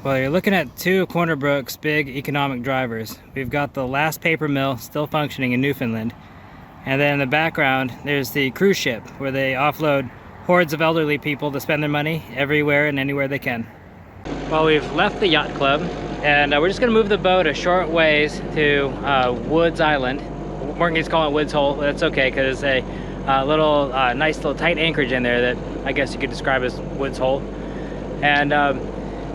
Well, you're looking at two of Corner Brook's big economic drivers. We've got the last paper mill still functioning in Newfoundland. And then in the background, there's the cruise ship where they offload hordes of elderly people to spend their money everywhere and anywhere they can. Well, we've left the yacht club and we're just gonna move the boat a short ways to Woods Island. Morgan's calling it Woods Hole, but that's okay because it's a little nice little tight anchorage in there that I guess you could describe as Woods Hole. And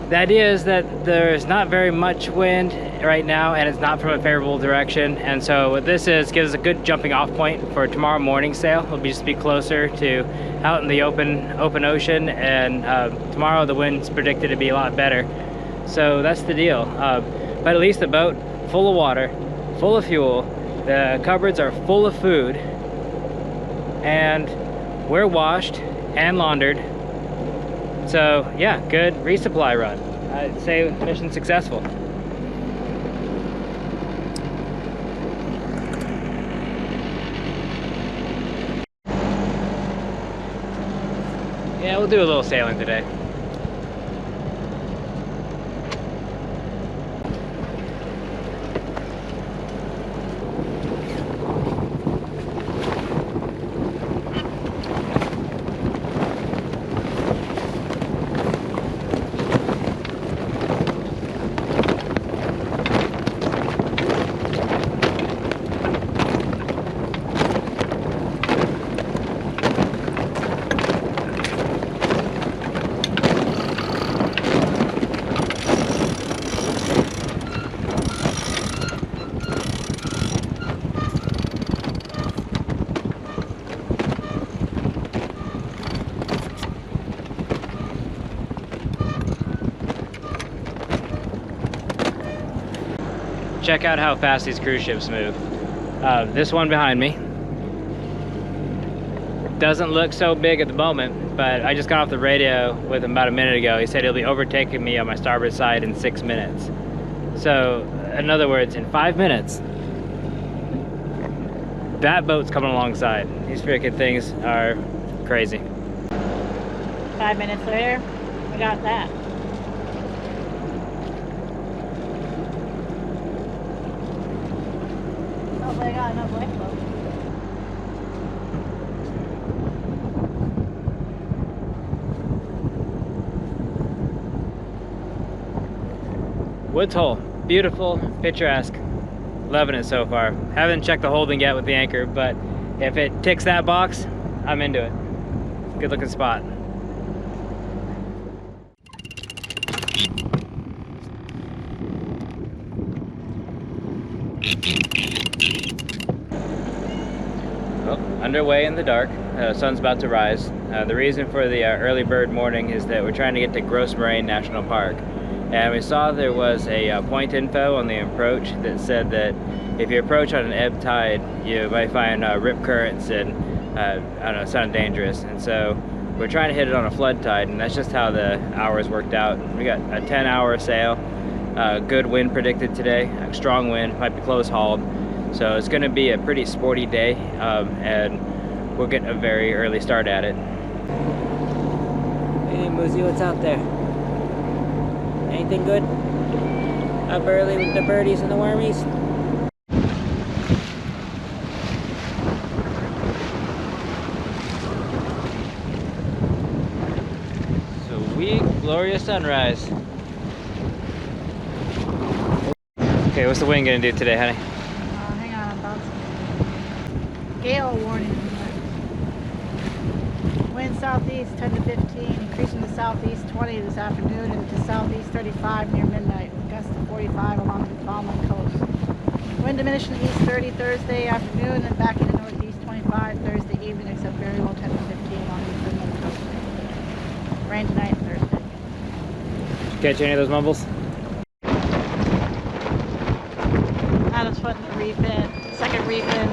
the idea is that there's not very much wind right now and it's not from a favorable direction, and so what this is gives us a good jumping off point for tomorrow morning sail. It'll just be closer to out in the open ocean, and tomorrow the wind's predicted to be a lot better. So that's the deal. But at least the boat full of water, full of fuel, the cupboards are full of food, and we're washed and laundered. So yeah, good resupply run. I'd say mission successful. Yeah, we'll do a little sailing today. Check out how fast these cruise ships move. This one behind me doesn't look so big at the moment, but I just got off the radio with him about a minute ago. He said he'll be overtaking me on my starboard side in 6 minutes. So, in other words, in 5 minutes, that boat's coming alongside. These freaking things are crazy. 5 minutes later, we got that. Oh, but I got enough lifeboat. Woods Hole, beautiful, picturesque. Loving it so far. Haven't checked the holding yet with the anchor, but if it ticks that box, I'm into it. Good looking spot. Well, underway in the dark. Sun's about to rise. The reason for the early bird morning is that we're trying to get to Gros Morne National Park. And we saw there was a point info on the approach that said that if you approach on an ebb tide, you might find rip currents and, I don't know, it sounded dangerous. And so we're trying to hit it on a flood tide, and that's just how the hours worked out. We got a 10-hour sail, good wind predicted today, a strong wind, might be close hauled. So it's gonna be a pretty sporty day, and we'll get a very early start at it. Hey Moosey, what's out there? Anything good? Up early with the birdies and the wormies? Sweet, glorious sunrise. Okay, what's the wind gonna do today, honey? Hang on, I'm bouncing. Gale warning. Wind southeast 10 to 15, increasing to southeast 20 this afternoon and to southeast 35 near midnight, with gusts to 45 along the Newfoundland coast. Wind diminishing to east 30 Thursday afternoon and back into northeast 25 Thursday evening, except variable 10 to 15 along the Newfoundland coast. Rain tonight and Thursday. Did you catch any of those mumbles? Adam's putting the reef in, second reef in.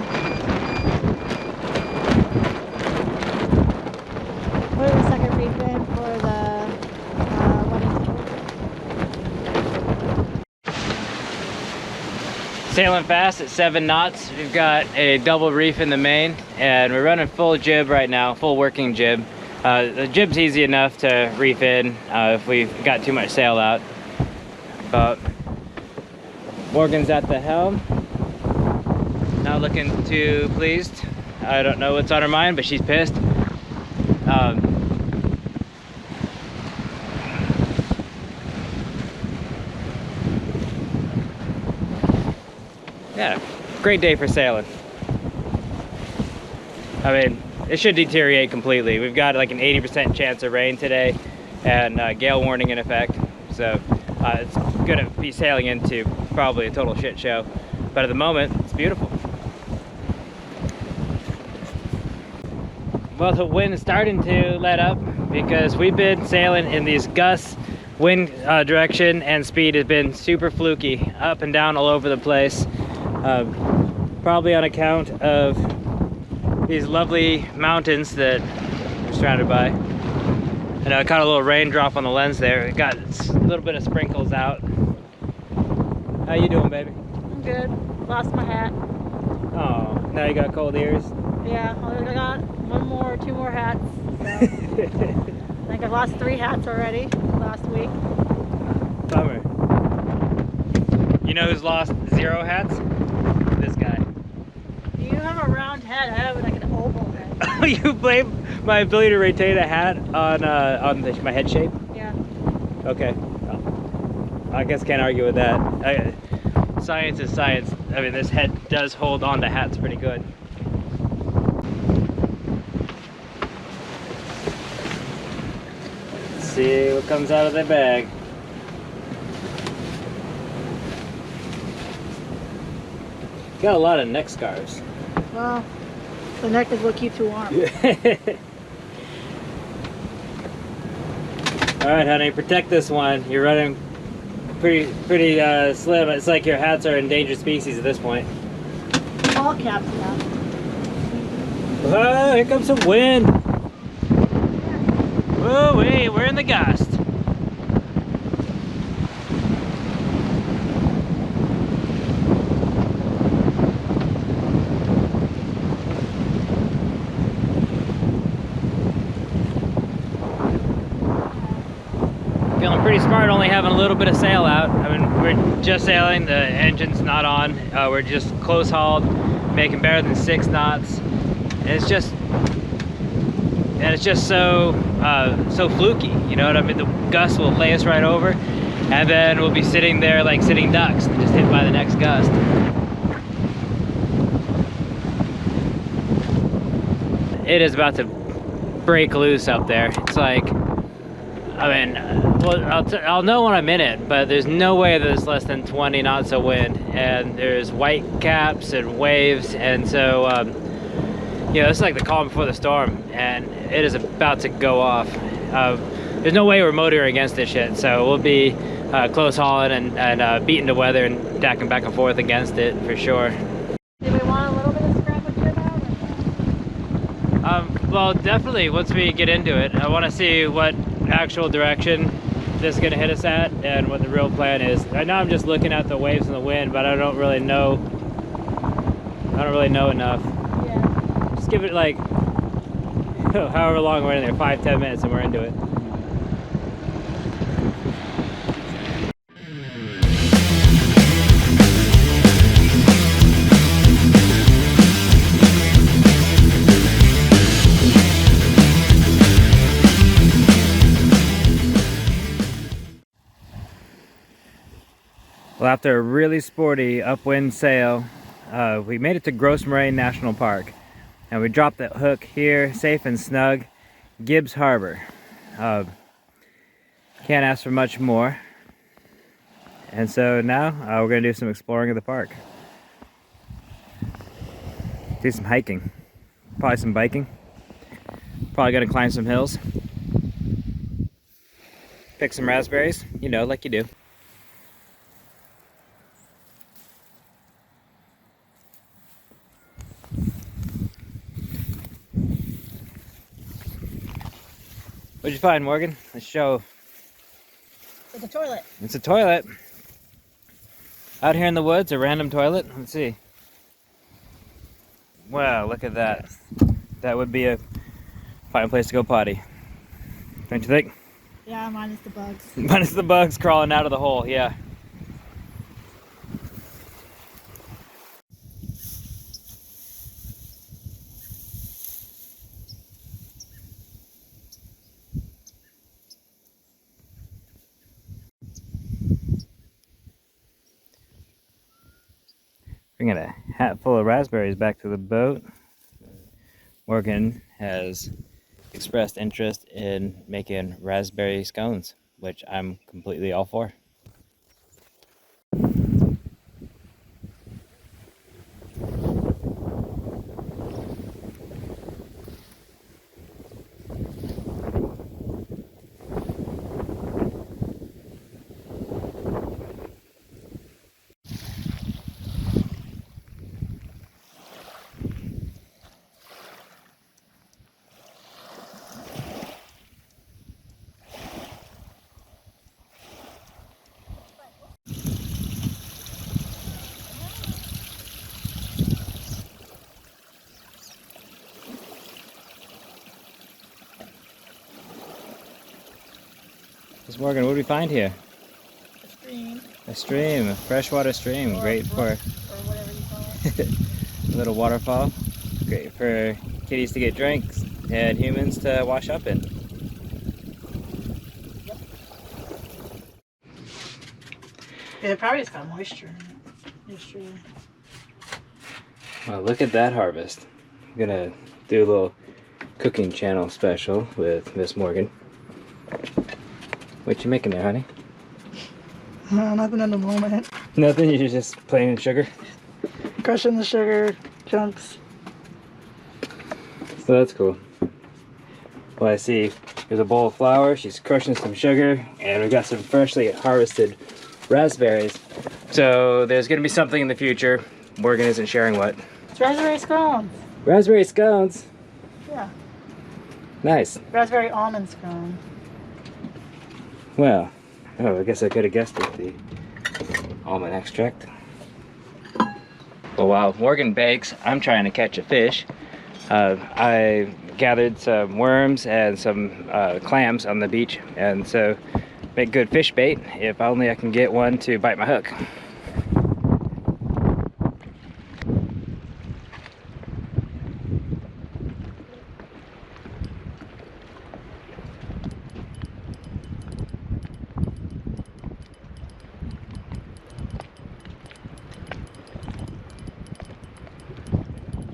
Put the second reef in for the Sailing fast at 7 knots. We've got a double reef in the main, and we're running full jib right now, full working jib. The jib's easy enough to reef in if we've got too much sail out. But Morgan's at the helm. Not looking too pleased. I don't know what's on her mind, but she's pissed. Yeah, great day for sailing. I mean, it should deteriorate completely. We've got like an 80% chance of rain today and gale warning in effect. So it's gonna be sailing into probably a total shit show. But at the moment, it's beautiful. Well, the wind is starting to let up because we've been sailing in these gusts. Wind direction and speed has been super fluky, up and down all over the place. Probably on account of these lovely mountains that we're surrounded by. I know I caught a little raindrop on the lens there. It got a little bit of sprinkles out. How you doing, baby? I'm good. Lost my hat. Oh, now you got cold ears? Yeah, I got two more hats. So. I think I've lost 3 hats already last week. Bummer. You know who's lost 0 hats? This guy. You have a round head. I have like an oval head. You blame my ability to retain a hat on my head shape? Yeah. Okay. Well, I guess can't argue with that. Science is science. I mean, this head does hold on to hats pretty good. Let's see what comes out of the bag. Got a lot of neck scarves. Well, the neck is what keeps you warm. All right, honey, protect this one. You're running pretty slim. It's like your hats are endangered species at this point. All caps now. Oh, here comes some wind. Whoa, wait, we're in the gust. Feeling pretty smart, only having a little bit of sail out. I mean, we're just sailing, the engine's not on. We're just close hauled, making better than 6 knots. And it's just so fluky, you know what I mean? The gust will lay us right over, and then we'll be sitting there like sitting ducks, just hit by the next gust. It is about to break loose up there. It's like, I mean, well, I'll know when I'm in it, but there's no way there's less than 20 knots of wind, and there's white caps and waves, and so you know, it's like the calm before the storm, and it is about to go off. There's no way we're motoring against this shit, so we'll be close hauling and beating the weather and tacking back and forth against it for sure. Do we want a little bit of scrap with you now? Well, definitely once we get into it. I want to see what actual direction this is going to hit us at and what the real plan is. Right now I'm just looking at the waves and the wind, but I don't really know enough. Yeah. Just give it like however long we're in there, 5-10 minutes, and we're into it. Well, after a really sporty upwind sail, we made it to Gros Morne National Park, and we dropped that hook here, safe and snug, Gibbs Harbor. Can't ask for much more. And so now we're going to do some exploring of the park. Do some hiking, probably some biking. Probably going to climb some hills. Pick some raspberries, you know, like you do. What'd you find, Morgan? Let's show. It's a toilet. It's a toilet. Out here in the woods, a random toilet. Let's see. Wow, look at that. That would be a fine place to go potty. Don't you think? Yeah, minus the bugs. Minus the bugs crawling out of the hole, yeah. Bringing a hat full of raspberries back to the boat. Morgan has expressed interest in making raspberry scones, which I'm completely all for. Miss Morgan, what do we find here? A stream. A stream, a freshwater stream, great for Or whatever you call it. a little waterfall. Great for kitties to get drinks and humans to wash up in. Yep. Yeah, it probably just got moisture in it. This stream. Well, look at that harvest. I'm gonna do a little cooking channel special with Miss Morgan. What you making there, honey? Nothing at the moment. Nothing, you're just plain sugar? Crushing the sugar chunks. So that's cool. Well, I see there's a bowl of flour, she's crushing some sugar, and we've got some freshly harvested raspberries. So there's gonna be something in the future. Morgan isn't sharing what. It's raspberry scones. Raspberry scones? Yeah. Nice. Raspberry almond scone. Well, oh, I guess I could have guessed it, the almond extract. Well, while Morgan bakes, I'm trying to catch a fish. I gathered some worms and some clams on the beach, and so make good fish bait if only I can get one to bite my hook.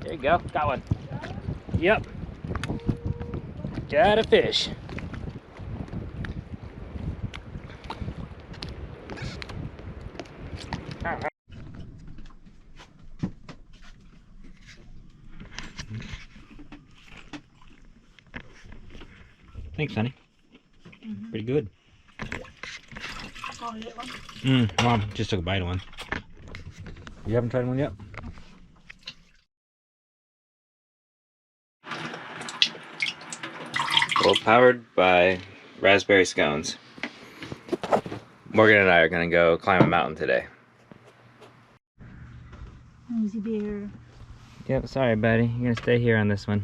There you go, got one. Yep, got a fish. Thanks, honey. Pretty good. Oh, you get one? Mom just took a bite of one. You haven't tried one yet? Well, powered by raspberry scones, Morgan and I are gonna go climb a mountain today. Easy beer. Yep, sorry buddy, you're gonna stay here on this one.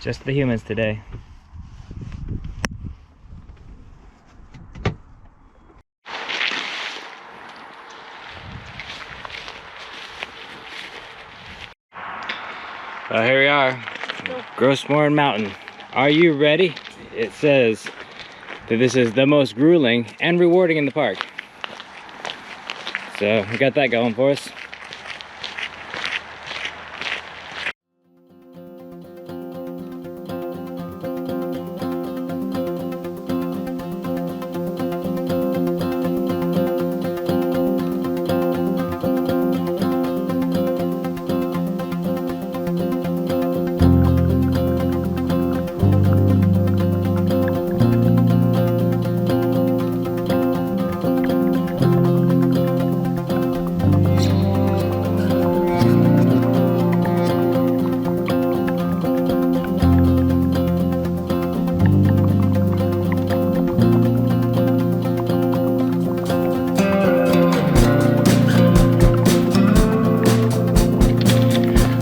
Just the humans today. Well, here we are, Gros Morne Mountain. Are you ready? It says that this is the most grueling and rewarding in the park. So we got that going for us.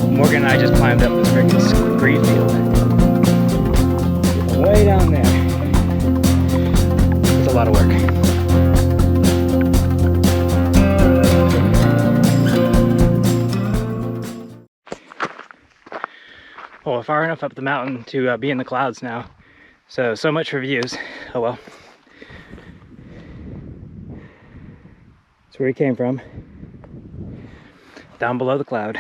Morgan and I just climbed up this freaking scree field. Way down there. It's a lot of work. Well, we're far enough up the mountain to be in the clouds now. So much for views. Oh well. That's where we came from. down below the cloud.